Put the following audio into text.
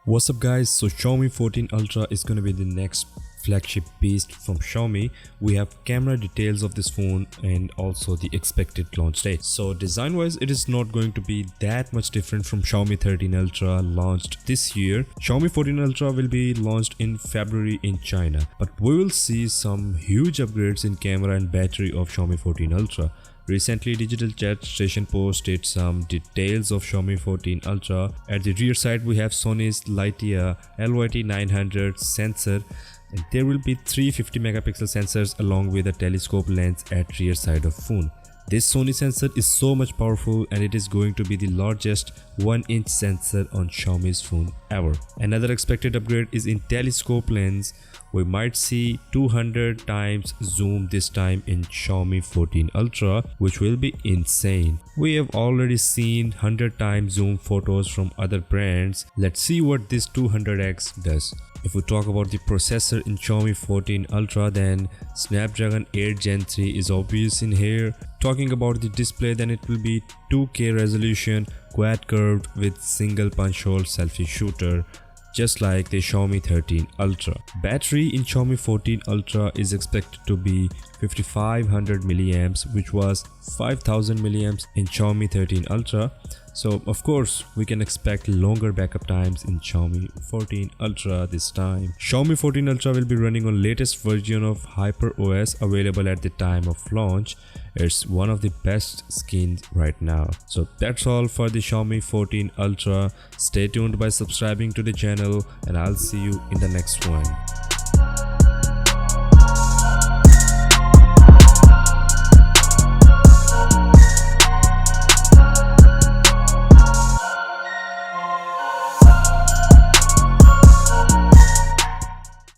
What's up guys, so Xiaomi 14 Ultra is going to be the next flagship beast from Xiaomi. We have camera details of this phone and also the expected launch date. So design wise it is not going to be that much different from Xiaomi 13 Ultra launched this year. Xiaomi 14 Ultra will be launched in February in China, but we will see some huge upgrades in camera and battery of Xiaomi 14 Ultra. Recently, Digital Chat Station posted some details of Xiaomi 14 Ultra. At the rear side, we have Sony's Lightyear LYT900 sensor, and there will be 350 megapixel sensors along with a telescope lens at rear side of phone. This Sony sensor is so much powerful and it is going to be the largest 1-inch sensor on Xiaomi's phone ever. Another expected upgrade is in telescope lens. We might see 200 times zoom this time in Xiaomi 14 Ultra, which will be insane. We have already seen 100 times zoom photos from other brands. Let's see what this 200x does. If we talk about the processor in Xiaomi 14 Ultra, then Snapdragon 8 Gen 3 is obvious in here. Talking about the display, then it will be 2K resolution, quad curved with single punch hole selfie shooter, just like the Xiaomi 13 Ultra. Battery in Xiaomi 14 Ultra is expected to be 5500 milliamps, which was 5000 milliamps in Xiaomi 13 Ultra. So of course we can expect longer backup times in Xiaomi 14 Ultra this time. Xiaomi 14 Ultra will be running on latest version of HyperOS available at the time of launch. It's one of the best skins right now. So that's all for the Xiaomi 14 Ultra. Stay tuned by subscribing to the channel and I'll see you in the next one.